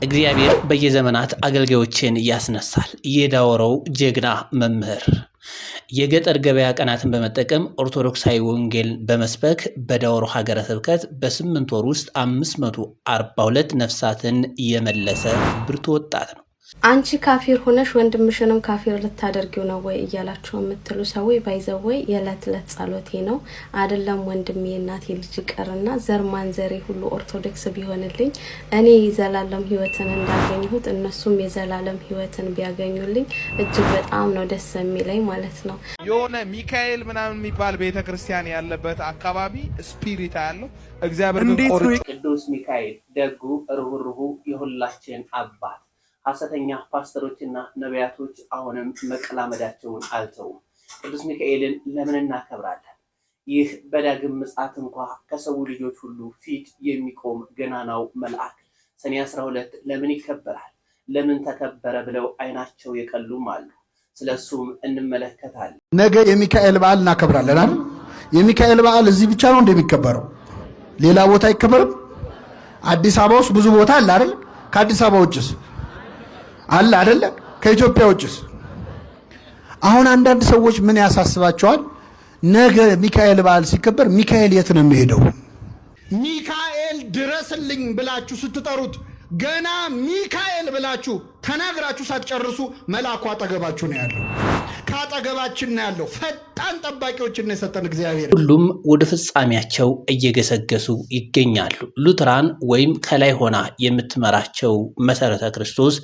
እግዚአብሔር በየዘመናት አገልጋዮችን ያስነሳል። የዳወረው ጀግና መምህር የገጠር ገበያ ቀናትን በመጠቀም ኦርቶዶክሳዊ ወንጌል በመስበክ በዳወሮ ሀገረ ስብከት በ8 ወር ውስጥ 542 ነፍሳትን የመለሰ ብርቱ ወጣት ነው። አንቺ ካፊር ሆነሽ ወንድምሽንም ካፊር ልታደርጊው ነው ወይ እያላችሁ የምትሉ ሰዎች ባይዘወይ የዕለት ዕለት ጸሎቴ ነው። አይደለም ወንድሜ እናቴ ልጅ ቀርና ዘር ማንዘሬ ሁሉ ኦርቶዶክስ ቢሆንልኝ እኔ የዘላለም ህይወትን እንዳገኘሁት እነሱም የዘላለም ህይወትን ቢያገኙልኝ እጅግ በጣም ነው ደስ የሚለኝ ማለት ነው። የሆነ ሚካኤል ምናምን የሚባል ቤተክርስቲያን ያለበት አካባቢ ስፒሪት ያለው እግዚአብሔር ቅዱስ ሚካኤል ደጉ ርህሩህ የሁላችን አባት ሐሰተኛ ፓስተሮችና ነቢያቶች አሁንም መቀላመዳቸውን አልተውም። ቅዱስ ሚካኤልን ለምን እናከብራለን? ይህ በዳግም ምጽአት እንኳን ከሰው ልጆች ሁሉ ፊት የሚቆም ገናናው መልአክ ሰኔ 12 ለምን ይከበራል? ለምን ተከበረ ብለው አይናቸው የቀሉም አሉ። ስለሱም እንመለከታለን። ነገ የሚካኤል በዓል እናከብራለን አይደል? የሚካኤል በዓል እዚህ ብቻ ነው እንደሚከበረው? ሌላ ቦታ አይከበርም? አዲስ አበባ ውስጥ ብዙ ቦታ አለ አይደል? ከአዲስ አበባ ውጭስ አለ አይደለ? ከኢትዮጵያ ውጭስ? አሁን አንዳንድ ሰዎች ምን ያሳስባቸዋል? ነገ ሚካኤል በዓል ሲከበር ሚካኤል የት ነው የሚሄደው? ሚካኤል ድረስልኝ ብላችሁ ስትጠሩት ገና ሚካኤል ብላችሁ ተናግራችሁ ሳትጨርሱ መልአኩ አጠገባችሁ ነው ያለው። ካጠገባችን ነው ያለው። ፈጣን ጠባቂዎችን ነው የሰጠን እግዚአብሔር። ሁሉም ወደ ፍጻሜያቸው እየገሰገሱ ይገኛሉ። ሉትራን ወይም ከላይ ሆና የምትመራቸው መሰረተ ክርስቶስ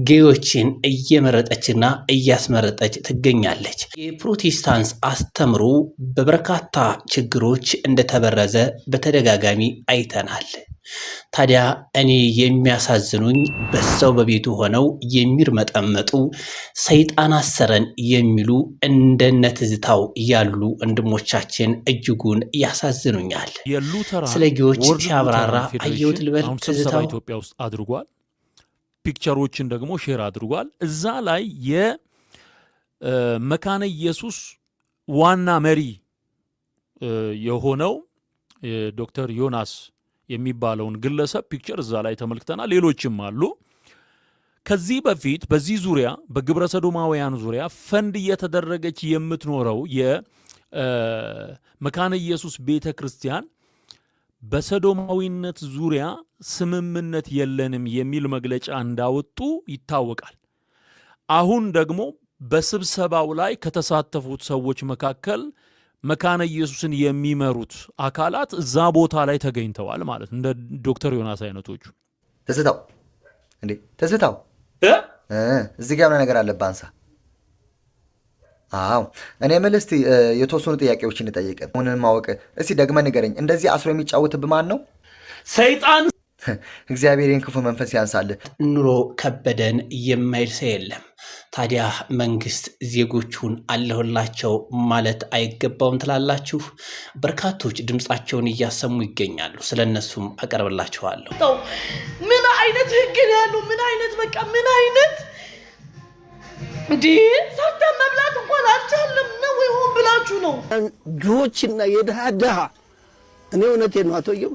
ጌዮችን እየመረጠችና እያስመረጠች ትገኛለች። የፕሮቴስታንት አስተምሮ በበርካታ ችግሮች እንደተበረዘ በተደጋጋሚ አይተናል። ታዲያ እኔ የሚያሳዝኑኝ በሰው በቤቱ ሆነው የሚርመጠመጡ ሰይጣን አሰረን የሚሉ እንደነ ትዝታው ያሉ ወንድሞቻችን እጅጉን ያሳዝኑኛል። ስለ ጌዎች ሲያብራራ አየሁት ልበል። ትዝታው ኢትዮጵያ ውስጥ አድርጓል። ፒክቸሮችን ደግሞ ሼር አድርጓል። እዛ ላይ የመካነ ኢየሱስ ዋና መሪ የሆነው ዶክተር ዮናስ የሚባለውን ግለሰብ ፒክቸር እዛ ላይ ተመልክተናል። ሌሎችም አሉ። ከዚህ በፊት በዚህ ዙሪያ በግብረ ሰዶማውያን ዙሪያ ፈንድ እየተደረገች የምትኖረው የመካነ ኢየሱስ ቤተ ክርስቲያን በሰዶማዊነት ዙሪያ ስምምነት የለንም የሚል መግለጫ እንዳወጡ ይታወቃል። አሁን ደግሞ በስብሰባው ላይ ከተሳተፉት ሰዎች መካከል መካነ ኢየሱስን የሚመሩት አካላት እዛ ቦታ ላይ ተገኝተዋል ማለት እንደ ዶክተር ዮናስ አይነቶቹ። ተስታው እንዴ ተስታው እዚህ ጋር ነገር አለብህ አንሳ። አዎ እኔ የምልህ እስቲ የተወሰኑ ጥያቄዎችን እንጠይቅ። ምንም ማወቅ እስቲ ደግመህ ንገረኝ። እንደዚህ አስሮ የሚጫወትብህ ማን ነው? ሰይጣን። እግዚአብሔርን ክፉ መንፈስ ያንሳልህ። ኑሮ ከበደን የማይል ሰው የለም። ታዲያ መንግስት ዜጎቹን አለሁላቸው ማለት አይገባውም ትላላችሁ? በርካቶች ድምጻቸውን እያሰሙ ይገኛሉ። ስለነሱም አቀርብላችኋለሁ። ምን አይነት ህግ ነው ያለው? ምን አይነት በቃ ምን አይነት እንዴ! ሰርተን መብላት እንኳን አልቻለም ነው ወይ? ሆን ብላችሁ ነው? ድሆችና የድሃ እኔ እውነቴን ነው አቶየው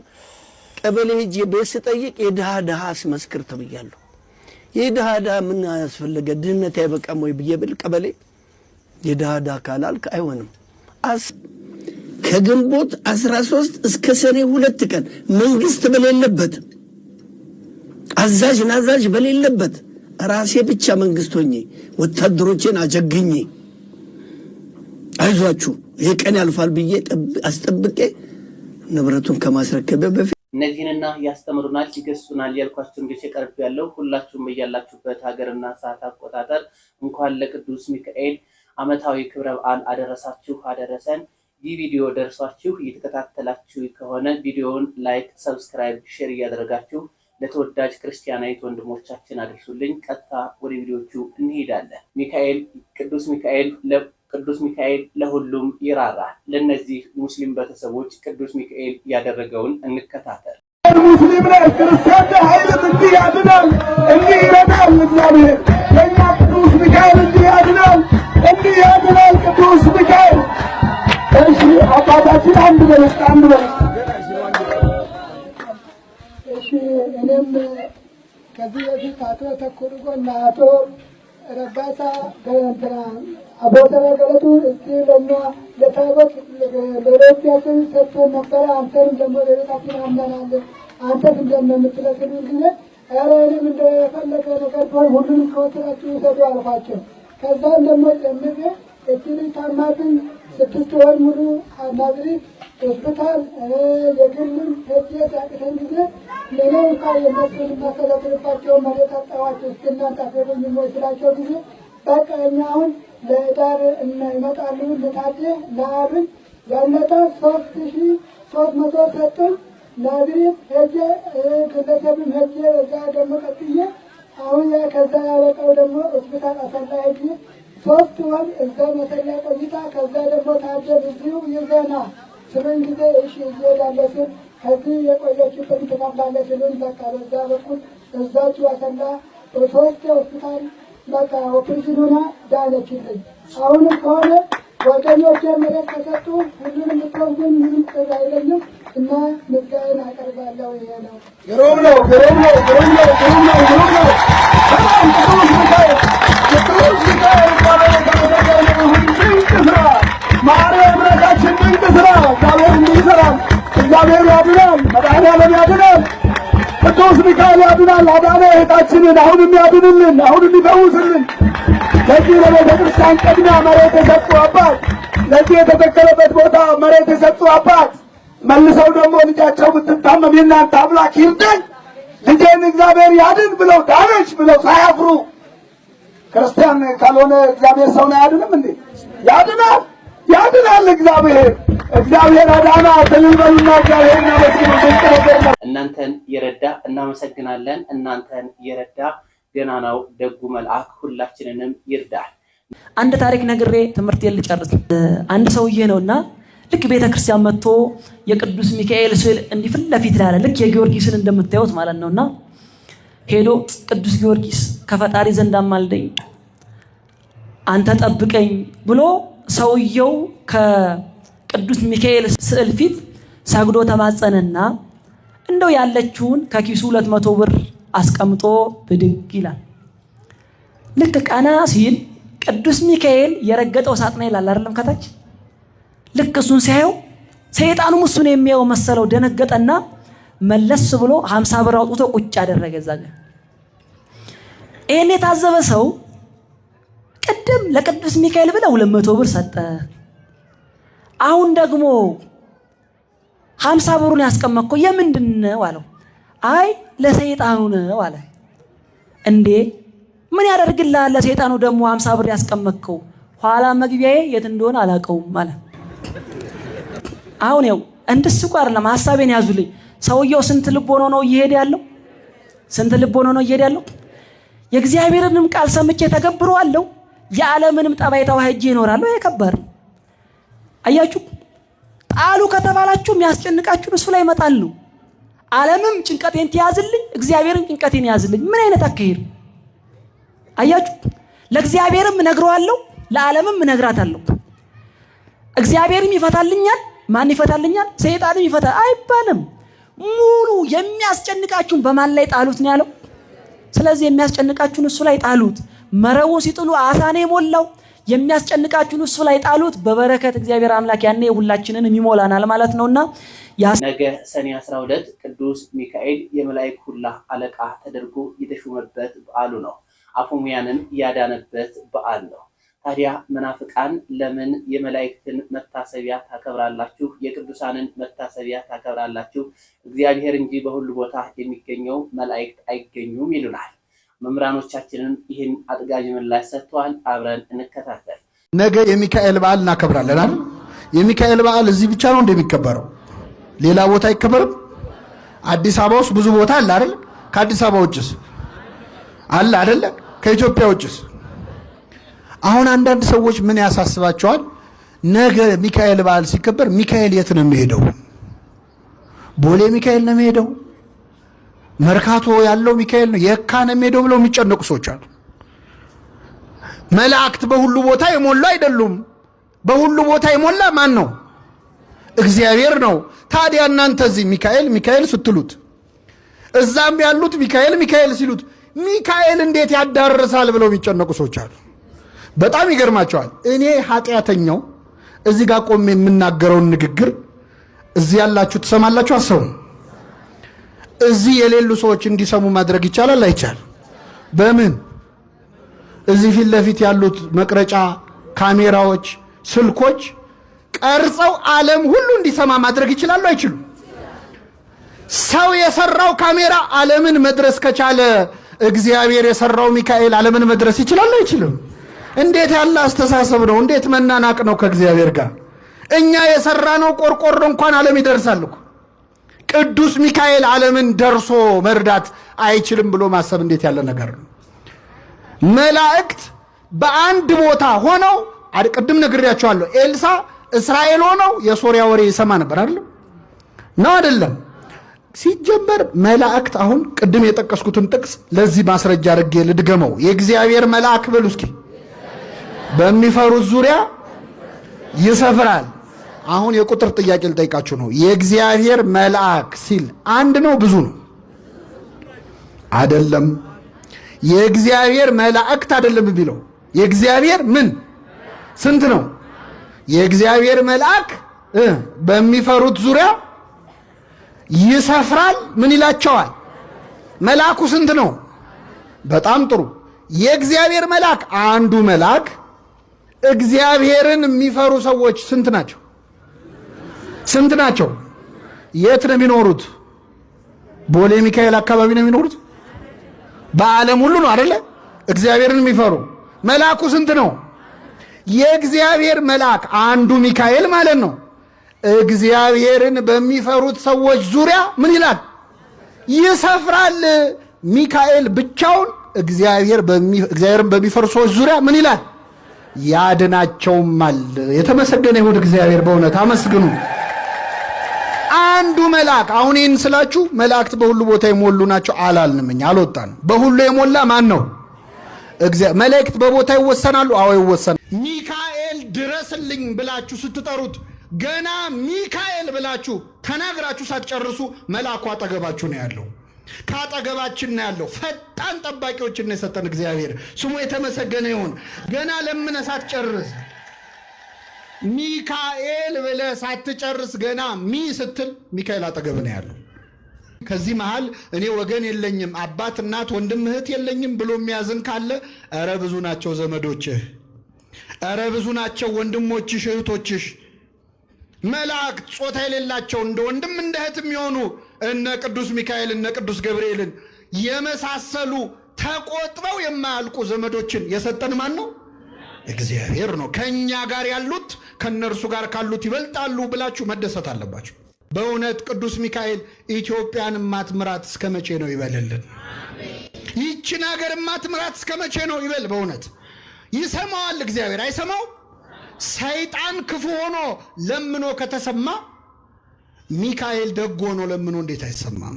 ቀበሌ ሄጄ ቤት ስጠይቅ የድሃ አስመስክር ተብያለሁ። የድሃ ምን ያስፈልገ? ድህነት አይበቃም ወይ ብዬ ብል ቀበሌ የድሃ ካላልክ አይሆንም። ከግንቦት 13 እስከ ሰኔ 2 ቀን መንግስት በሌለበት አዛዥ ናዛዥ በሌለበት ራሴ ብቻ መንግስት ሆኜ ወታደሮቼን አጀግኜ አይዟችሁ ይሄ ቀን ያልፋል ብዬ አስጠብቄ ንብረቱን ከማስረከበ በፊት እነዚህንና ያስተምሩናል ይገሱናል ያልኳችሁ እንግዲህ ቀርብ ያለው ሁላችሁም በያላችሁበት ሀገርና ሰዓት አቆጣጠር እንኳን ለቅዱስ ሚካኤል ዓመታዊ ክብረ በዓል አደረሳችሁ አደረሰን። ይህ ቪዲዮ ደርሷችሁ እየተከታተላችሁ ከሆነ ቪዲዮውን ላይክ፣ ሰብስክራይብ፣ ሼር እያደረጋችሁ ለተወዳጅ ክርስቲያናዊት ወንድሞቻችን አድርሱልኝ። ቀጥታ ወደ ቪዲዮቹ እንሄዳለን። ቅዱስ ሚካኤል ለሁሉም ይራራል። ለነዚህ ሙስሊም ቤተሰቦች ቅዱስ ሚካኤል ያደረገውን እንከታተል። ሙስሊም ላይ ክርስቲያን ኃይል እንዲህ ያድናል፣ እንዲህ ይረዳል። እግዚአብሔር የኛ ቅዱስ ሚካኤል እንዲህ ያድናል፣ እንዲህ ያድናል። ቅዱስ ሚካኤል እሺ አባታችን አንድ በለስ እሺ እኔም ከዛ ከዚህ በፊት አቶ ተኩርጎና አቶ ረጋሳ ገንትና አቦተራ ገለቱ እስቲ ለኛ ለታቦት ለሮቲያችን ሰጥቶ ነበረ። አንተን ደግሞ ለቤታችን አምናናለ አንተን እንደምትለክሉ ጊዜ አረንም እንደፈለገ ነገር ሆነ ሁሉንም ከወሰዳችሁ ይሰዱ አልፋቸው። ከዛም ደግሞ ጨምሬ እቺን ታማትን 6 ወር ሙሉ ናዝሬት ሆስፒታል የግልም ሄጄ ያቅተን ጊዜ ሌላው ቃል የመስል ማስተዳደርባቸው መሬት አጣዋቸው እስከናንተ አፈሩኝ ሞይስላቸው ጊዜ በቃ እኛ አሁን ለዳር እና ይመጣሉ ለታጀ ለአብን ያለታ 3300 ሰጥተን ናዝሬት ሄጄ ግለሰብም ሄጄ እዛ ደግሞ ቀጥዬ አሁን ያ ከዛ ያበቃው ደግሞ ሆስፒታል አሰላ ሄጄ 3 ወር እዛ መሰላ ቆይታ ከዛ ደግሞ ታጀ ብዙ ይዘና ስምን ጊዜ እሺ ይሄዳለስን ከዚህ የቆየችበት ተካፍላለስን በቃ በዛ በኩል እዛችሁ አሰላ 3 ሆስፒታል በቃ ኦፕሬሽን ሆና ዳነችልኝ። አሁንም ከሆነ ጓደኞቼ መሬት ከሰጡ ሁሉንም ምትወስዱን ምንም ቅር አይለኝም እና ምስጋናን አቀርባለሁ። ይሄ ነው። ግሩም ነው፣ ግሩም ነው፣ ግሩም ነው፣ ግሩም ነው፣ ግሩም ነው። በጣም ቅዱስ ሚካኤል፣ ቅዱስ ሚካኤል ድንቅ ስራ፣ ማርያም አምላካችን ድንቅ ስራ። እግዚአብሔር እንዲህ ይሰራል። እግዚአብሔር ያድናል፣ መድኃኔዓለም ያድናል፣ ቅዱስ ሚካኤል ያድናል። አዳነ እህታችንን አሁንም ያድንልን፣ አሁንም ይፈውስልን። ለዚህ ለቤተ ክርስቲያን ቅድሚያ መሬት የሰጡ አባት፣ ለዚህ የተተከለበት ቦታ መሬት የሰጡ አባት መልሰው ደግሞ ልጃቸው ብትታመም የእናንተ አምላክ ይርዳኝ ልጄን እግዚአብሔር ያድን ብለው ዳነች ብለው ሳያፍሩ ክርስቲያን ካልሆነ እግዚአብሔር ሰውን አያድንም እንዴ? ያድናል፣ ያድናል። እግዚአብሔር አዳና ተልበሉና እግዚአብሔር እናመስግኑ። ድንቅ ነገር ነው። እናንተን የረዳ እናመሰግናለን። እናንተን የረዳ ገናናው ደጉ መልአክ ሁላችንንም ይርዳል። አንድ ታሪክ ነግሬ ትምህርት ልጨርስ። አንድ ሰውዬ ነውና ልክ ቤተ ክርስቲያን መጥቶ የቅዱስ ሚካኤል ስዕል እንዲህ ፊት ለፊት ላይ አለ። ልክ የጊዮርጊስን እንደምታዩት ማለት ነውና ሄዶ ቅዱስ ጊዮርጊስ ከፈጣሪ ዘንድ አማልደኝ፣ አንተ ጠብቀኝ ብሎ ሰውየው ከቅዱስ ሚካኤል ስዕል ፊት ሰግዶ ተማጸነና እንደው ያለችውን ከኪሱ 200 ብር አስቀምጦ ብድግ ይላል። ልክ ቀና ሲል ቅዱስ ሚካኤል የረገጠው ሳጥና ይላል አይደለም ከታች። ልክ እሱን ሲያየው ሰይጣኑም እሱን የሚያየው መሰለው፣ ደነገጠና መለስ ብሎ 50 ብር አውጥቶ ቁጭ አደረገ እዛ ጋር። ይሄን የታዘበ ሰው ቅድም ለቅዱስ ሚካኤል ብለ 200 ብር ሰጠ፣ አሁን ደግሞ 50 ብሩን ያስቀመጥከው የምንድን ነው አለው። አይ ለሰይጣኑ ነው አለ። እንዴ ምን ያደርግልሃል ለሰይጣኑ ደግሞ 50 ብር ያስቀመጥከው? ኋላ መግቢያዬ የት እንደሆነ አላውቀውም አለ። አሁን ያው እንደሱ ጋር ለማሳቤን ያዙልኝ። ሰውየው ስንት ልብ ሆኖ ነው እየሄደ ያለው? ስንት ልብ ሆኖ ነው እየሄደ ያለው? የእግዚአብሔርንም ቃል ሰምቼ ተገብረዋለሁ፣ የዓለምንም ጠባይ ተዋህጄ እኖራለሁ። የከበር አያችሁ፣ ጣሉ ከተባላችሁ የሚያስጨንቃችሁ እሱ ላይ ይመጣሉ። ዓለምም ጭንቀቴን ትያዝልኝ፣ እግዚአብሔርም ጭንቀቴን ያዝልኝ። ምን አይነት አካሄድ አያችሁ! ለእግዚአብሔርም እነግረዋለሁ፣ ለዓለምም እነግራታለሁ። እግዚአብሔርም ይፈታልኛል። ማን ይፈታልኛል? ሰይጣንም ይፈታል አይባልም። ሙሉ የሚያስጨንቃችሁን በማን ላይ ጣሉት ነው ያለው። ስለዚህ የሚያስጨንቃችሁን እሱ ላይ ጣሉት። መረቡ ሲጥሉ አሳኔ ሞላው። የሚያስጨንቃችሁን እሱ ላይ ጣሉት። በበረከት እግዚአብሔር አምላክ ያኔ ሁላችንን ይሞላናል ማለት ነውና ነገ ሰኔ 12 ቅዱስ ሚካኤል የመላእክት ሁላ አለቃ ተደርጎ የተሾመበት በዓሉ ነው። አፎሚያንን ያዳነበት በዓል ነው። ታዲያ መናፍቃን ለምን የመላእክትን መታሰቢያ ታከብራላችሁ? የቅዱሳንን መታሰቢያ ታከብራላችሁ? እግዚአብሔር እንጂ በሁሉ ቦታ የሚገኘው መላእክት አይገኙም ይሉናል። መምህራኖቻችንም ይህን አጥጋጅ ምላሽ ሰጥተዋል። አብረን እንከታተል። ነገ የሚካኤል በዓል እናከብራለን አይደል? የሚካኤል በዓል እዚህ ብቻ ነው እንደሚከበረው? ሌላ ቦታ አይከበርም? አዲስ አበባ ውስጥ ብዙ ቦታ አለ አይደል? ከአዲስ አበባ ውጭስ አለ አይደል? ከኢትዮጵያ ውጭስ? አሁን አንዳንድ ሰዎች ምን ያሳስባቸዋል? ነገ ሚካኤል በዓል ሲከበር ሚካኤል የት ነው የሚሄደው? ቦሌ ሚካኤል ነው የሚሄደው? መርካቶ ያለው ሚካኤል ነው የካ ነው የሚሄደው ብለው የሚጨነቁ ሰዎች አሉ። መላእክት በሁሉ ቦታ የሞሉ አይደሉም። በሁሉ ቦታ የሞላ ማን ነው? እግዚአብሔር ነው። ታዲያ እናንተ እዚህ ሚካኤል ሚካኤል ስትሉት፣ እዛም ያሉት ሚካኤል ሚካኤል ሲሉት ሚካኤል እንዴት ያዳርሳል ብለው የሚጨነቁ ሰዎች አሉ። በጣም ይገርማቸዋል። እኔ ኃጢአተኛው እዚህ ጋር ቆሜ የምናገረውን ንግግር እዚህ ያላችሁ ትሰማላችሁ? አሰቡ። እዚህ የሌሉ ሰዎች እንዲሰሙ ማድረግ ይቻላል አይቻል? በምን? እዚህ ፊት ለፊት ያሉት መቅረጫ ካሜራዎች፣ ስልኮች ቀርጸው ዓለም ሁሉ እንዲሰማ ማድረግ ይችላሉ አይችሉም? ሰው የሰራው ካሜራ ዓለምን መድረስ ከቻለ እግዚአብሔር የሰራው ሚካኤል ዓለምን መድረስ ይችላል አይችልም? እንዴት ያለ አስተሳሰብ ነው! እንዴት መናናቅ ነው ከእግዚአብሔር ጋር! እኛ የሰራነው ቆርቆሮ እንኳን ዓለም ይደርሳል እኮ። ቅዱስ ሚካኤል ዓለምን ደርሶ መርዳት አይችልም ብሎ ማሰብ እንዴት ያለ ነገር ነው! መላእክት በአንድ ቦታ ሆነው ቅድም ነግሬያቸዋለሁ። ኤልሳ እስራኤል ሆነው የሶሪያ ወሬ ይሰማ ነበር አይደል? ነው አይደለም? ሲጀመር መላእክት አሁን ቅድም የጠቀስኩትን ጥቅስ ለዚህ ማስረጃ አድርጌ ልድገመው። የእግዚአብሔር መልአክ በሉ እስኪ በሚፈሩት ዙሪያ ይሰፍራል። አሁን የቁጥር ጥያቄ ልጠይቃችሁ ነው። የእግዚአብሔር መልአክ ሲል አንድ ነው ብዙ ነው? አይደለም። የእግዚአብሔር መላእክት አይደለም የሚለው የእግዚአብሔር ምን ስንት ነው? የእግዚአብሔር መልአክ በሚፈሩት ዙሪያ ይሰፍራል። ምን ይላቸዋል? መልአኩ ስንት ነው? በጣም ጥሩ። የእግዚአብሔር መልአክ አንዱ መልአክ እግዚአብሔርን የሚፈሩ ሰዎች ስንት ናቸው? ስንት ናቸው? የት ነው የሚኖሩት? ቦሌ ሚካኤል አካባቢ ነው የሚኖሩት? በዓለም ሁሉ ነው አይደለ? እግዚአብሔርን የሚፈሩ መልአኩ ስንት ነው? የእግዚአብሔር መልአክ አንዱ ሚካኤል ማለት ነው። እግዚአብሔርን በሚፈሩት ሰዎች ዙሪያ ምን ይላል? ይሰፍራል። ሚካኤል ብቻውን እግዚአብሔርን በሚፈሩ ሰዎች ዙሪያ ምን ይላል? ያድናቸውማል። የተመሰገነ ይሁን እግዚአብሔር። በእውነት አመስግኑ። አንዱ መልአክ። አሁን ይህን ስላችሁ መላእክት በሁሉ ቦታ የሞሉ ናቸው አላልንም፣ እኛ አልወጣንም። በሁሉ የሞላ ማን ነው? መላእክት በቦታ ይወሰናሉ? አዎ ይወሰናል። ሚካኤል ድረስልኝ ብላችሁ ስትጠሩት ገና ሚካኤል ብላችሁ ተናግራችሁ ሳትጨርሱ መልአኩ አጠገባችሁ ነው ያለው። ካጠገባችን ነው ያለው። ፈጣን ጠባቂዎችን ነው የሰጠን እግዚአብሔር፣ ስሙ የተመሰገነ ይሁን። ገና ለምን ሳትጨርስ ሚካኤል ብለህ ሳትጨርስ ገና ሚ ስትል ሚካኤል አጠገብ ነው ያለው። ከዚህ መሃል እኔ ወገን የለኝም አባት እናት ወንድም እህት የለኝም ብሎ የሚያዝን ካለ ኧረ ብዙ ናቸው ዘመዶችህ፣ ኧረ ብዙ ናቸው ወንድሞችሽ እህቶችሽ። መላእክት ጾታ የሌላቸው እንደ ወንድም እንደ እህት የሚሆኑ እነ ቅዱስ ሚካኤል እነ ቅዱስ ገብርኤልን የመሳሰሉ ተቆጥረው የማያልቁ ዘመዶችን የሰጠን ማን ነው? እግዚአብሔር ነው። ከኛ ጋር ያሉት ከነርሱ ጋር ካሉት ይበልጣሉ ብላችሁ መደሰት አለባችሁ። በእውነት ቅዱስ ሚካኤል ኢትዮጵያን ማትምራት እስከ መቼ ነው ይበልልን። ይህችን ሀገር ማትምራት እስከ መቼ ነው ይበል። በእውነት ይሰማዋል እግዚአብሔር አይሰማው? ሰይጣን ክፉ ሆኖ ለምኖ ከተሰማ ሚካኤል ደግ ሆኖ ለምኖ እንዴት አይሰማም?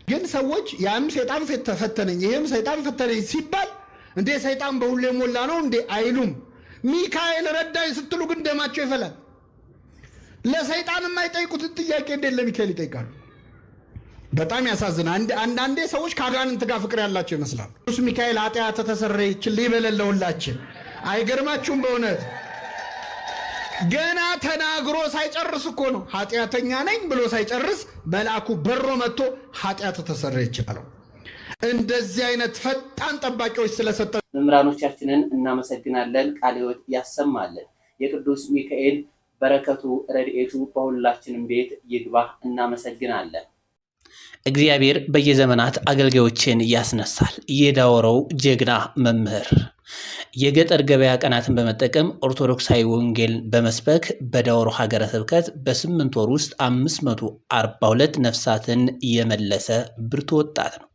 ግን ሰዎች ያም ሰይጣን ፈተነኝ ይሄም ሰይጣን ፈተነኝ ሲባል እንዴ ሰይጣን በሁሉ የሞላ ነው እንዴ አይሉም። ሚካኤል ረዳኝ ስትሉ ግን ደማቸው ይፈላል። ለሰይጣን የማይጠይቁት ጥያቄ እንዴት ለሚካኤል ይጠይቃሉ? በጣም ያሳዝናል። አንዳንዴ ሰዎች ከአጋንንት ጋር ፍቅር ያላቸው ይመስላል። ቅዱስ ሚካኤል ኃጢአት ተሰረየችልኝ በለለውላችን። አይገርማችሁም? በእውነት ገና ተናግሮ ሳይጨርስ እኮ ነው ኃጢአተኛ ነኝ ብሎ ሳይጨርስ መልአኩ በሮ መጥቶ ኃጢአት ተሰረየች አለው። እንደዚህ አይነት ፈጣን ጠባቂዎች ስለሰጠን መምህራኖቻችንን እናመሰግናለን። ቃለ ሕይወት ያሰማልን። የቅዱስ ሚካኤል በረከቱ ረድኤቱ በሁላችንም ቤት ይግባ። እናመሰግናለን። እግዚአብሔር በየዘመናት አገልጋዮችን ያስነሳል። የዳወረው ጀግና መምህር የገጠር ገበያ ቀናትን በመጠቀም ኦርቶዶክሳዊ ወንጌል በመስበክ በዳወሮ ሀገረ ስብከት በ8 ወር ውስጥ 542 ነፍሳትን የመለሰ ብርቱ ወጣት ነው።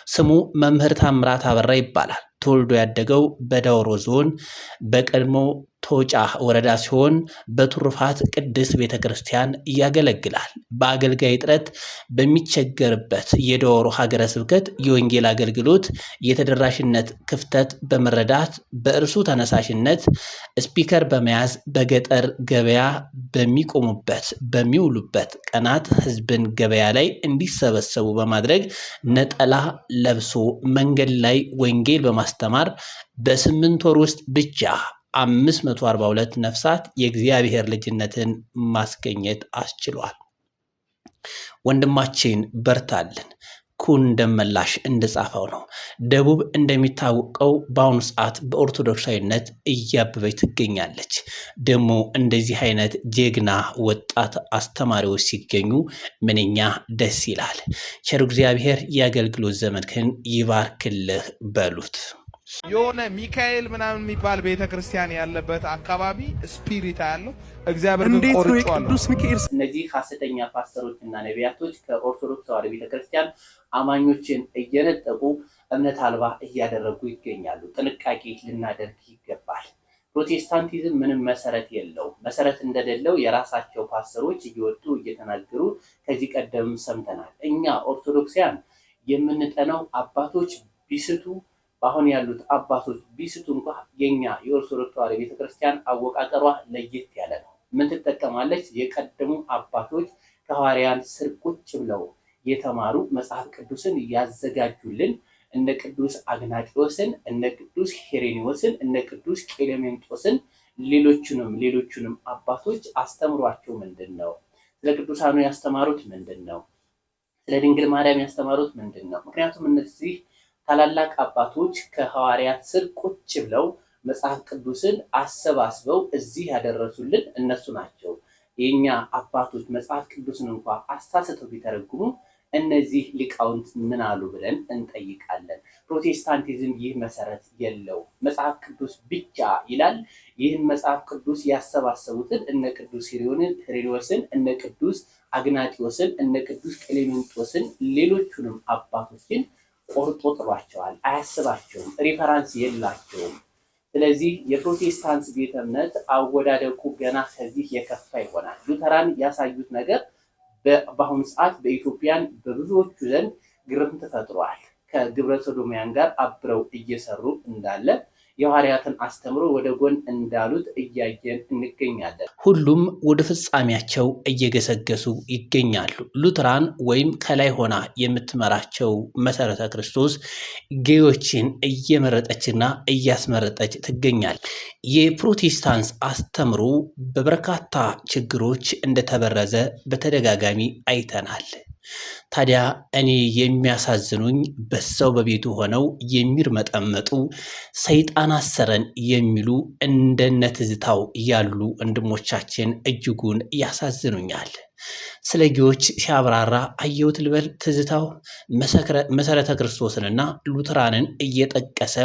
ስሙ መምህር ታምራት አበራ ይባላል። ተወልዶ ያደገው በዳውሮ ዞን በቀድሞ ቶጫ ወረዳ ሲሆን በቱርፋት ቅድስት ቤተክርስቲያን ያገለግላል። በአገልጋይ እጥረት በሚቸገርበት የደወሮ ሀገረ ስብከት የወንጌል አገልግሎት የተደራሽነት ክፍተት በመረዳት በእርሱ ተነሳሽነት ስፒከር በመያዝ በገጠር ገበያ በሚውሉበት ቀናት ህዝብን ገበያ ላይ እንዲሰበሰቡ በማድረግ ነጠላ ለብሶ መንገድ ላይ ወንጌል በማስተማር በ8 ወር ውስጥ ብቻ 542 ነፍሳት የእግዚአብሔር ልጅነትን ማስገኘት አስችሏል። ወንድማችን በርታልን። ኩን ደመላሽ እንደጻፈው ነው። ደቡብ እንደሚታወቀው በአሁኑ ሰዓት በኦርቶዶክሳዊነት እያበበች ትገኛለች። ደግሞ እንደዚህ አይነት ጀግና ወጣት አስተማሪዎች ሲገኙ ምንኛ ደስ ይላል። ቸሩ እግዚአብሔር የአገልግሎት ዘመንህን ይባርክልህ በሉት። የሆነ ሚካኤል ምናምን የሚባል ቤተክርስቲያን ያለበት አካባቢ ስፒሪት ያለው እግዚአብሔር ግን ቆርጧል። እነዚህ ሐሰተኛ ፓስተሮችና ነቢያቶች ከኦርቶዶክስ ተዋሕዶ ቤተክርስቲያን አማኞችን እየነጠቁ እምነት አልባ እያደረጉ ይገኛሉ። ጥንቃቄ ልናደርግ ይገባል። ፕሮቴስታንቲዝም ምንም መሰረት የለውም። መሰረት እንደሌለው የራሳቸው ፓስተሮች እየወጡ እየተናገሩ ከዚህ ቀደም ሰምተናል። እኛ ኦርቶዶክሲያን የምንጠናው አባቶች ቢስቱ በአሁን ያሉት አባቶች ቢስቱ እንኳ የኛ የኦርቶዶክስ ተዋሕዶ ቤተክርስቲያን አወቃቀሯ ለየት ያለ ነው። ምን ትጠቀማለች? የቀደሙ አባቶች ከሐዋርያን ስር ቁጭ ብለው የተማሩ መጽሐፍ ቅዱስን ያዘጋጁልን እነ ቅዱስ አግናጢዎስን፣ እነ ቅዱስ ሄሬኒዎስን፣ እነ ቅዱስ ቄሌሜንጦስን ሌሎቹንም አባቶች አስተምሯቸው ምንድን ነው? ስለ ቅዱሳኑ ያስተማሩት ምንድን ነው? ስለ ድንግል ማርያም ያስተማሩት ምንድን ነው? ምክንያቱም እነዚህ ታላላቅ አባቶች ከሐዋርያት ስር ቁጭ ብለው መጽሐፍ ቅዱስን አሰባስበው እዚህ ያደረሱልን እነሱ ናቸው። የኛ አባቶች መጽሐፍ ቅዱስን እንኳ አሳስተው ቢተረጉሙ እነዚህ ሊቃውንት ምን አሉ ብለን እንጠይቃለን። ፕሮቴስታንቲዝም ይህ መሰረት የለው፣ መጽሐፍ ቅዱስ ብቻ ይላል። ይህን መጽሐፍ ቅዱስ ያሰባሰቡትን እነ ቅዱስ ሄሬኒዎስን፣ እነ ቅዱስ አግናጢዎስን፣ እነ ቅዱስ ቄሌሜንጦስን ሌሎቹንም አባቶችን ቆርጦ ጥሏቸዋል። አያስባቸውም፣ ሪፈራንስ የላቸውም። ስለዚህ የፕሮቴስታንት ቤተ እምነት አወዳደቁ ገና ከዚህ የከፋ ይሆናል። ሉተራን ያሳዩት ነገር በአሁኑ ሰዓት በኢትዮጵያን በብዙዎቹ ዘንድ ግርምት ፈጥሯል። ከግብረ ሰዶማውያን ጋር አብረው እየሰሩ እንዳለ የሐዋርያትን አስተምሮ ወደ ጎን እንዳሉት እያየን እንገኛለን። ሁሉም ወደ ፍጻሜያቸው እየገሰገሱ ይገኛሉ። ሉትራን ወይም ከላይ ሆና የምትመራቸው መሰረተ ክርስቶስ ጌዮችን እየመረጠችና እያስመረጠች ትገኛል። የፕሮቴስታንት አስተምሮ በበርካታ ችግሮች እንደተበረዘ በተደጋጋሚ አይተናል። ታዲያ እኔ የሚያሳዝኑኝ በሰው በቤቱ ሆነው የሚርመጠመጡ ሰይጣን አሰረን የሚሉ እንደነ ትዝታው ያሉ ወንድሞቻችን እጅጉን ያሳዝኑኛል። ስለ ጌዎች ሲያብራራ አየሁት ልበል። ትዝታው መሰረተ ክርስቶስንና ሉትራንን እየጠቀሰ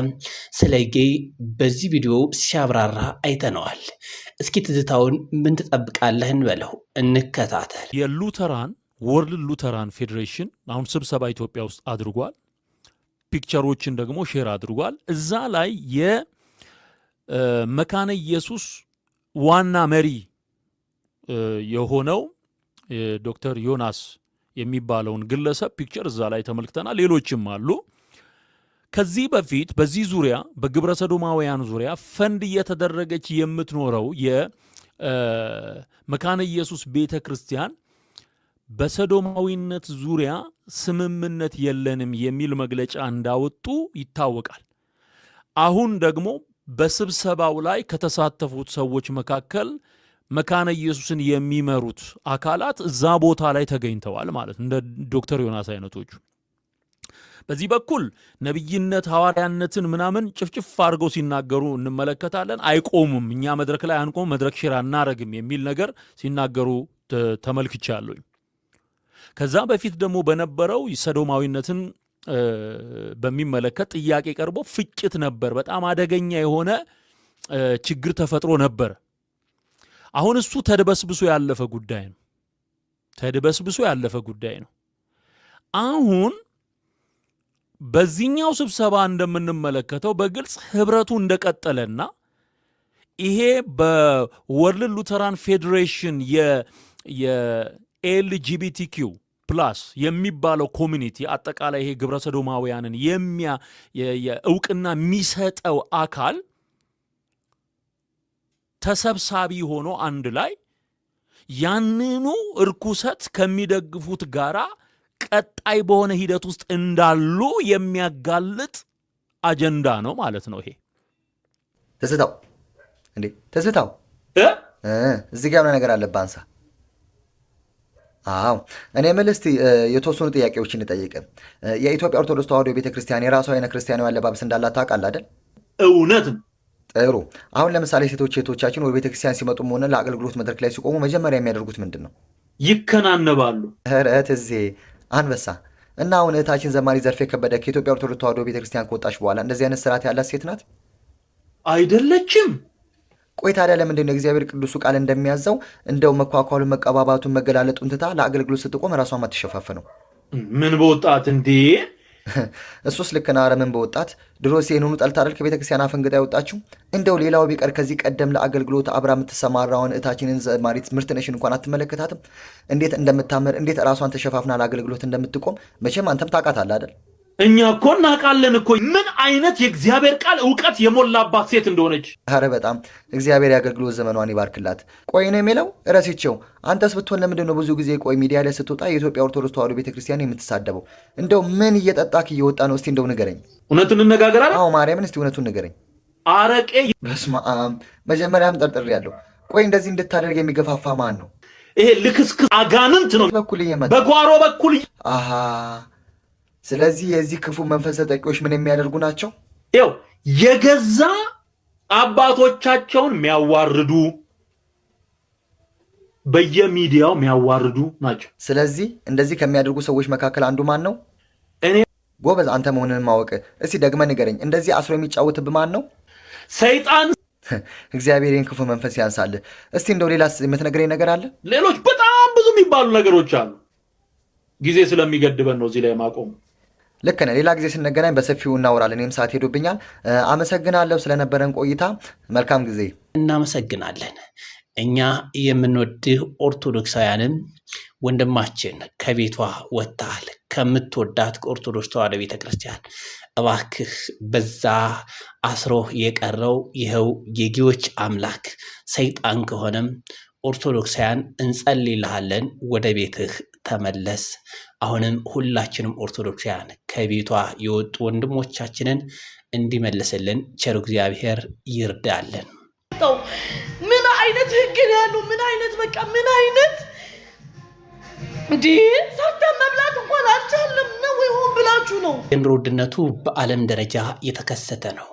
ስለ ጌይ በዚህ ቪዲዮ ሲያብራራ አይተነዋል። እስኪ ትዝታውን ምን ትጠብቃለህ እንበለው፣ እንከታተል። የሉተራን ወርልድ ሉተራን ፌዴሬሽን አሁን ስብሰባ ኢትዮጵያ ውስጥ አድርጓል። ፒክቸሮችን ደግሞ ሼር አድርጓል። እዛ ላይ የመካነ ኢየሱስ ዋና መሪ የሆነው ዶክተር ዮናስ የሚባለውን ግለሰብ ፒክቸር እዛ ላይ ተመልክተናል። ሌሎችም አሉ። ከዚህ በፊት በዚህ ዙሪያ በግብረ ሰዶማውያን ዙሪያ ፈንድ እየተደረገች የምትኖረው የመካነ ኢየሱስ ቤተ ክርስቲያን በሰዶማዊነት ዙሪያ ስምምነት የለንም የሚል መግለጫ እንዳወጡ ይታወቃል። አሁን ደግሞ በስብሰባው ላይ ከተሳተፉት ሰዎች መካከል መካነ ኢየሱስን የሚመሩት አካላት እዛ ቦታ ላይ ተገኝተዋል ማለት እንደ ዶክተር ዮናስ አይነቶቹ። በዚህ በኩል ነብይነት ሐዋርያነትን ምናምን ጭፍጭፍ አድርገው ሲናገሩ እንመለከታለን። አይቆሙም፣ እኛ መድረክ ላይ አንቆም፣ መድረክ ሼር አናረግም የሚል ነገር ሲናገሩ ተመልክቻለሁ። ከዛ በፊት ደግሞ በነበረው ሰዶማዊነትን በሚመለከት ጥያቄ ቀርቦ ፍጭት ነበር። በጣም አደገኛ የሆነ ችግር ተፈጥሮ ነበር። አሁን እሱ ተድበስብሶ ያለፈ ጉዳይ ነው። አሁን በዚህኛው ስብሰባ እንደምንመለከተው በግልጽ ህብረቱ እንደቀጠለና ይሄ በወርልድ ሉተራን ፌዴሬሽን የኤልጂቢቲኪው ፕላስ የሚባለው ኮሚኒቲ አጠቃላይ ይሄ ግብረ ሰዶማውያንን እውቅና የሚሰጠው አካል ተሰብሳቢ ሆኖ አንድ ላይ ያንኑ እርኩሰት ከሚደግፉት ጋራ ቀጣይ በሆነ ሂደት ውስጥ እንዳሉ የሚያጋልጥ አጀንዳ ነው ማለት ነው። ይሄ ትዝታው እዚህ ጋር ነገር አለብህ አንሳ። አዎ እኔ የምልህ እስቲ የተወሰኑ ጥያቄዎችን እንጠይቅ። የኢትዮጵያ ኦርቶዶክስ ተዋሕዶ ቤተክርስቲያን የራሷ አይነት ክርስቲያናዊ አለባበስ እንዳላት ታውቃለህ አይደል? እውነት። ጥሩ። አሁን ለምሳሌ እህቶቻችን ወደ ቤተክርስቲያን ሲመጡም ሆነ ለአገልግሎት መድረክ ላይ ሲቆሙ መጀመሪያ የሚያደርጉት ምንድን ነው? ይከናነባሉ። ትዜ አንበሳ እና አሁን እህታችን ዘማሪ ዘርፌ ከበደ ከኢትዮጵያ ኦርቶዶክስ ተዋሕዶ ቤተክርስቲያን ከወጣች በኋላ እንደዚህ አይነት ስርዓት ያላት ሴት ናት አይደለችም? ቆይ ታዲያ ለምንድን ነው እግዚአብሔር ቅዱሱ ቃል እንደሚያዘው እንደው መኳኳሉን፣ መቀባባቱን፣ መገላለጡን ትታ ለአገልግሎት ስትቆም ራሷን ማትሸፋፈነው? ምን በወጣት እንዴ? እሱስ ልክ ነው። ኧረ ምን በወጣት ድሮስ ይህንኑ ጠልታ አይደል ከቤተክርስቲያን አፈንግጣ ያወጣችው? እንደው ሌላው ቢቀር ከዚህ ቀደም ለአገልግሎት አብራ የምትሰማራውን እህታችንን ዘማሪት ምርትነሽን እንኳን አትመለከታትም? እንዴት እንደምታምር እንዴት ራሷን ተሸፋፍና ለአገልግሎት እንደምትቆም መቼም አንተም ታውቃታለህ አይደል? እኛ እኮ እናውቃለን እኮ ምን አይነት የእግዚአብሔር ቃል እውቀት የሞላባት ሴት እንደሆነች። ኧረ በጣም እግዚአብሔር የአገልግሎት ዘመኗን ይባርክላት። ቆይ ነው የሚለው ረስቼው። አንተስ ብትሆን ለምንድን ነው ብዙ ጊዜ ቆይ ሚዲያ ላይ ስትወጣ የኢትዮጵያ ኦርቶዶክስ ተዋሕዶ ቤተክርስቲያን የምትሳደበው? እንደው ምን እየጠጣክ እየወጣ ነው? እስቲ እንደው ንገረኝ። እውነቱን እንነጋገራለን። አዎ ማርያምን፣ እስቲ እውነቱን ንገረኝ። አረቄ። በስመ አብ። መጀመሪያም ጠርጥሬያለሁ። ቆይ እንደዚህ እንድታደርግ የሚገፋፋ ማን ነው? ይሄ ልክስክስ አጋንንት ነው። በጓሮ በኩል አሃ። ስለዚህ የዚህ ክፉ መንፈስ ተጠቂዎች ምን የሚያደርጉ ናቸው? ይኸው የገዛ አባቶቻቸውን የሚያዋርዱ በየሚዲያው የሚያዋርዱ ናቸው። ስለዚህ እንደዚህ ከሚያደርጉ ሰዎች መካከል አንዱ ማን ነው? እኔ። ጎበዝ፣ አንተ መሆንን ማወቅ። እስቲ ደግመህ ንገረኝ። እንደዚህ አስሮ የሚጫወትብህ ማን ነው? ሰይጣን። እግዚአብሔር ይህን ክፉ መንፈስ ያንሳልህ። እስቲ እንደው ሌላ የምትነግረኝ ነገር አለ? ሌሎች በጣም ብዙ የሚባሉ ነገሮች አሉ። ጊዜ ስለሚገድበን ነው እዚህ ላይ ማቆሙ። ልክ ነህ። ሌላ ጊዜ ስንገናኝ በሰፊው እናወራለን። እኔም ሰዓት ሄዶብኛል። አመሰግናለሁ ስለነበረን ቆይታ። መልካም ጊዜ። እናመሰግናለን። እኛ የምንወድህ ኦርቶዶክሳውያንም ወንድማችን ከቤቷ ወጥተሃል ከምትወዳት ከኦርቶዶክስ ተዋሕዶ ቤተክርስቲያን እባክህ በዛ አስሮ የቀረው ይኸው የጊዎች አምላክ ሰይጣን ከሆነም ኦርቶዶክሳውያን እንጸልይልሃለን፣ ወደ ቤትህ ተመለስ። አሁንም ሁላችንም ኦርቶዶክሳውያን ከቤቷ የወጡ ወንድሞቻችንን እንዲመልስልን ቸሩ እግዚአብሔር ይርዳልን። ምን አይነት ህግ ነው ያለው? ምን አይነት በቃ ምን አይነት እንዴ! ሰርተን መብላት እንኳን አልቻለም ነው ወይ? ሆን ብላችሁ ነው? የኑሮ ውድነቱ በዓለም ደረጃ የተከሰተ ነው።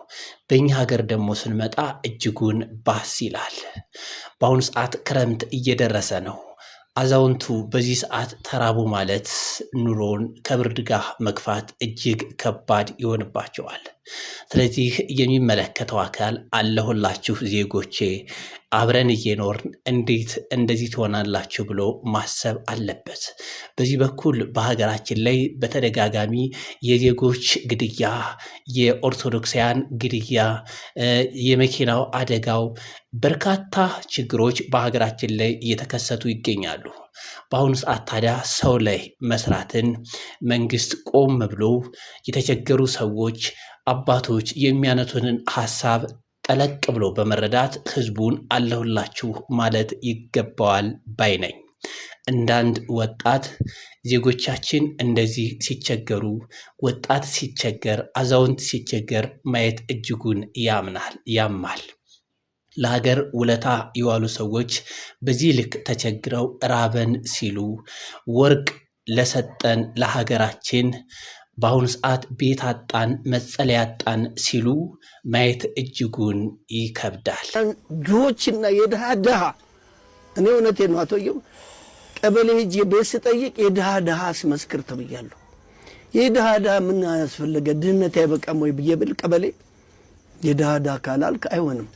በእኛ ሀገር ደግሞ ስንመጣ እጅጉን ባስ ይላል። በአሁኑ ሰዓት ክረምት እየደረሰ ነው። አዛውንቱ በዚህ ሰዓት ተራቡ ማለት ኑሮን ከብርድ ጋር መግፋት እጅግ ከባድ ይሆንባቸዋል። ስለዚህ የሚመለከተው አካል አለሁላችሁ ዜጎቼ፣ አብረን እየኖርን እንዴት እንደዚህ ትሆናላችሁ ብሎ ማሰብ አለበት። በዚህ በኩል በሀገራችን ላይ በተደጋጋሚ የዜጎች ግድያ፣ የኦርቶዶክሳውያን ግድያ፣ የመኪናው አደጋው፣ በርካታ ችግሮች በሀገራችን ላይ እየተከሰቱ ይገኛሉ። በአሁኑ ሰዓት ታዲያ ሰው ላይ መስራትን መንግስት ቆም ብሎ የተቸገሩ ሰዎች አባቶች የሚያነሱትን ሀሳብ ጠለቅ ብሎ በመረዳት ህዝቡን አለሁላችሁ ማለት ይገባዋል ባይ ነኝ። እንዳንድ ወጣት ዜጎቻችን እንደዚህ ሲቸገሩ፣ ወጣት ሲቸገር፣ አዛውንት ሲቸገር ማየት እጅጉን ያማል። ለሀገር ውለታ የዋሉ ሰዎች በዚህ ልክ ተቸግረው ራበን ሲሉ፣ ወርቅ ለሰጠን ለሀገራችን በአሁኑ ሰዓት ቤት አጣን መጸለያ አጣን ሲሉ ማየት እጅጉን ይከብዳል። ድሆችና የድሃ ድሃ እኔ እውነቴን ነው አቶየው ቀበሌ ሄጄ ቤት ስጠይቅ የድሃ ድሃ አስመስክር ተብያለሁ። የድሃ ድሃ ምን ያስፈልገ? ድህነት አይበቃም ወይ ብዬ ብል ቀበሌ የድሃ ድሃ ካላልክ አይሆንም።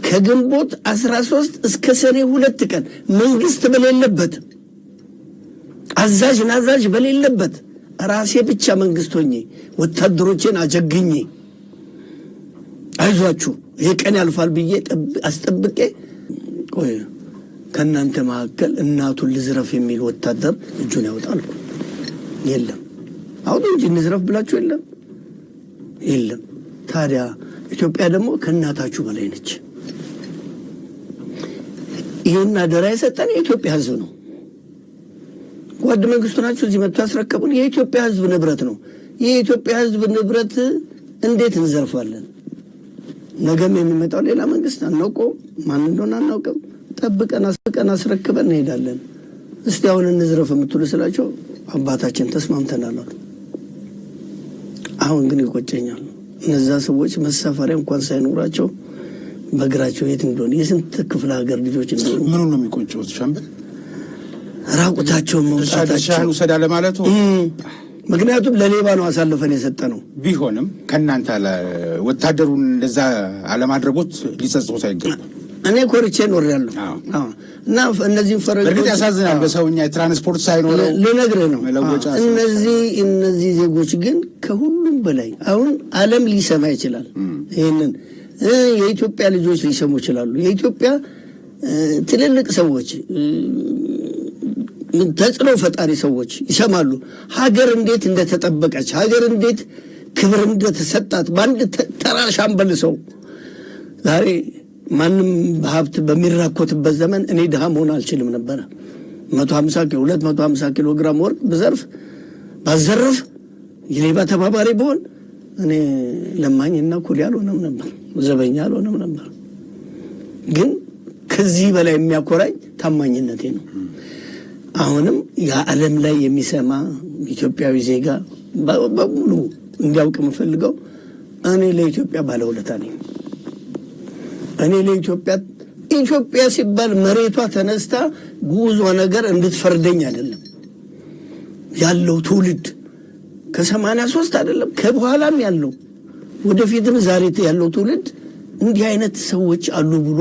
ከግንቦት 13 እስከ ሰኔ 2 ቀን መንግስት በሌለበት አዛዥ ናዛዥ በሌለበት ራሴ ብቻ መንግስት ሆኜ ወታደሮቼን አጀግኜ አይዟችሁ ይሄ ቀን ያልፋል ብዬ አስጠብቄ ቆይ ከእናንተ መካከል እናቱን ልዝረፍ የሚል ወታደር እጁን ያወጣል። የለም አውጡ እንጂ እንዝረፍ ብላችሁ የለም። ታዲያ ኢትዮጵያ ደግሞ ከእናታችሁ በላይ ነች። ይሄን አደራ የሰጠን የኢትዮጵያ ሕዝብ ነው። ጓድ መንግስቱ ናቸው እዚህ መጥቶ ያስረከቡን የኢትዮጵያ ሕዝብ ንብረት ነው። የኢትዮጵያ ሕዝብ ንብረት እንዴት እንዘርፋለን? ነገም የሚመጣው ሌላ መንግስት አናውቀውም፣ ማን እንደሆነ አናውቅም። ጠብቀን አስረክበን እንሄዳለን። እስቲ አሁን እንዝረፍ የምትሉ ስላቸው አባታችን ተስማምተናል አሉ። አሁን ግን ይቆጨኛል። እነዛ ሰዎች መሳፈሪያ እንኳን ሳይኖራቸው በእግራቸው የት እንደሆነ የስንት ክፍለ ሀገር ልጆች እንደሆኑ ምኑ ነው የሚቆጨው? ሻምበል ራቁታቸውን መውጣታቸው ውሰዳ ለማለቱ ምክንያቱም ለሌባ ነው አሳልፈን የሰጠነው። ቢሆንም ከእናንተ ወታደሩን እንደዛ አለማድረጎት ሊጸጽቶት አይገባም። እኔ ኮርቼ ኖሬያለሁ እና እነዚህን ፈረጆች በእርግጥ ያሳዝናል። በሰውኛ ትራንስፖርት ሳይኖረው ልነግርህ ነው። እነዚህ ዜጎች ግን ከሁሉም በላይ አሁን ዓለም ሊሰማ ይችላል። ይህንን የኢትዮጵያ ልጆች ሊሰሙ ይችላሉ። የኢትዮጵያ ትልልቅ ሰዎች፣ ተጽዕኖ ፈጣሪ ሰዎች ይሰማሉ። ሀገር እንዴት እንደተጠበቀች፣ ሀገር እንዴት ክብር እንደተሰጣት በአንድ ተራ ሻምበል ሰው ዛሬ ማንም በሀብት በሚራኮትበት ዘመን እኔ ድሃ መሆን አልችልም ነበረ። 150 ኪሎ 250 ኪሎ ግራም ወርቅ ብዘርፍ ባዘርፍ የሌባ ተባባሪ ብሆን እኔ ለማኝና ኩሊ አልሆነም ነበር፣ ዘበኛ አልሆነም ነበር። ግን ከዚህ በላይ የሚያኮራኝ ታማኝነቴ ነው። አሁንም የዓለም ላይ የሚሰማ ኢትዮጵያዊ ዜጋ በሙሉ እንዲያውቅ የምፈልገው እኔ ለኢትዮጵያ ባለውለታ ነኝ። እኔ ለኢትዮጵያ ሲባል መሬቷ ተነስታ ጉዞ ነገር እንድትፈርደኝ አይደለም ያለው ትውልድ ከ83 አይደለም ከበኋላም ያለው ወደፊትም ዛሬ ያለው ትውልድ እንዲህ አይነት ሰዎች አሉ ብሎ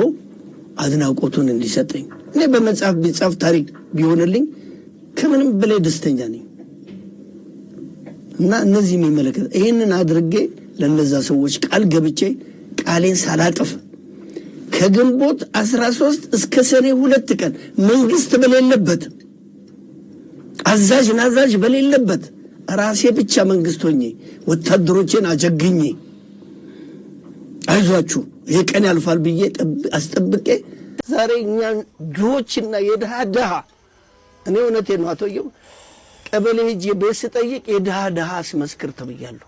አድናቆቱን እንዲሰጠኝ እኔ በመጽሐፍ ቢጻፍ ታሪክ ቢሆንልኝ ከምንም በላይ ደስተኛ ነኝ። እና እነዚህ የሚመለከት ይህንን አድርጌ ለነዛ ሰዎች ቃል ገብቼ ቃሌን ሳላጥፍ ከግንቦት 13 እስከ ሰኔ 2 ቀን መንግስት በሌለበት አዛዥ ናዛዥ በሌለበት ራሴ ብቻ መንግስት ሆኜ ወታደሮቼን አጀግኜ አይዟችሁ ይሄ ቀን ያልፋል ብዬ አስጠብቄ ዛሬ እኛን ድሆችና የድሃ እኔ እውነቴን ነው አቶየው ቀበሌ ሄጄ ቤት ስጠይቅ የድሃ አስመስክር ተብያለሁ።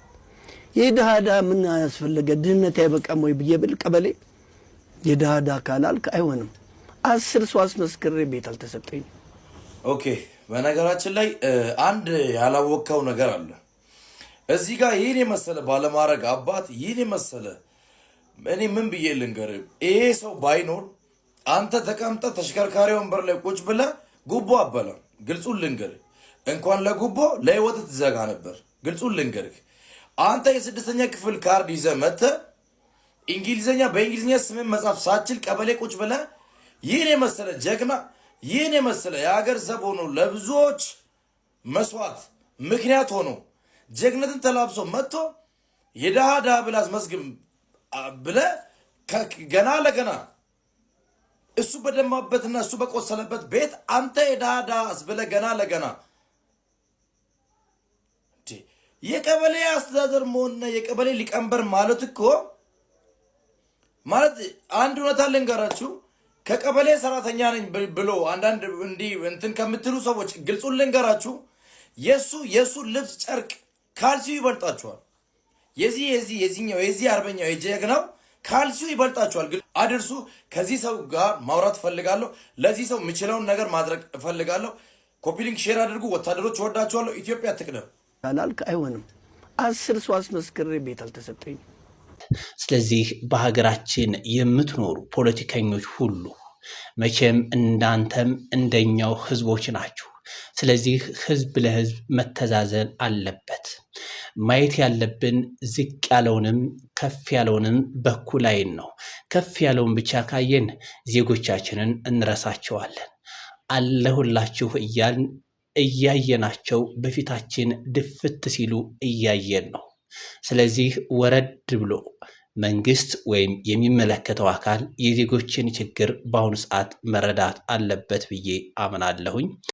የድሃ ምን ያስፈልገ ድህነት አይበቃም ወይ ብዬ ብል ቀበሌ የድሃ ካላልክ አይሆንም 10 ሰው አስመስክሬ ቤት አልተሰጠኝ። ኦኬ በነገራችን ላይ አንድ ያላወቀው ነገር አለ እዚህ ጋር። ይሄን የመሰለ ባለማረግ አባት ይሄን የመሰለ እኔ ምን ብዬ ልንገር፣ ይሄ ሰው ባይኖር አንተ ተቀምጠ ተሽከርካሪ ወንበር ላይ ቁጭ ብለ ጉቦ አበላ። ግልጹን ልንገር፣ እንኳን ለጉቦ ለህይወት ትዘጋ ነበር። ግልጹን ልንገር፣ አንተ የ6ኛ ክፍል ካርድ ይዘህ መጥተህ እንግሊዘኛ በእንግሊዝኛ ስምን መጻፍ ሳችል ቀበሌ ቁጭ ብለ ይህን የመሰለ ጀግና ይህን የመሰለ የሀገር ዘብ ሆኖ ለብዙዎች መስዋዕት ምክንያት ሆኖ ጀግነትን ተላብሶ መጥቶ የድሃ ብላ አስመስግም ብለ ገና ለገና እሱ በደማበትና እሱ በቆሰለበት ቤት አንተ የድሃ አስብለ ገና ለገና የቀበሌ አስተዳደር መሆንና የቀበሌ ሊቀመንበር ማለት እኮ ማለት አንድ እውነታ ልንገራችሁ። ከቀበሌ ሰራተኛ ነኝ ብሎ አንዳንድ እንዲህ እንትን ከምትሉ ሰዎች ግልጹን ልንገራችሁ፣ የሱ ልብስ ጨርቅ ካልሲው ይበልጣችኋል። የዚህ አርበኛው የጀግናው ካልሲው ይበልጣችኋል። አድርሱ። ከዚህ ሰው ጋር ማውራት እፈልጋለሁ። ለዚህ ሰው የምችለውን ነገር ማድረግ እፈልጋለሁ። ኮፒ ሊንክ ሼር አድርጉ። ወታደሮች ወዳችኋለሁ። ኢትዮጵያ ትቅደም። ካላልክ አይሆንም 10 ሰው አስመስክሬ ቤት አልተሰጠኝ። ስለዚህ በሀገራችን የምትኖሩ ፖለቲከኞች ሁሉ መቼም እንዳንተም እንደኛው ህዝቦች ናችሁ። ስለዚህ ህዝብ ለህዝብ መተዛዘን አለበት። ማየት ያለብን ዝቅ ያለውንም ከፍ ያለውንም በኩል አይን ነው። ከፍ ያለውን ብቻ ካየን ዜጎቻችንን እንረሳቸዋለን። አለሁላችሁ እያልን እያየናቸው በፊታችን ድፍት ሲሉ እያየን ነው። ስለዚህ ወረድ ብሎ መንግስት ወይም የሚመለከተው አካል የዜጎችን ችግር በአሁኑ ሰዓት መረዳት አለበት ብዬ አምናለሁኝ።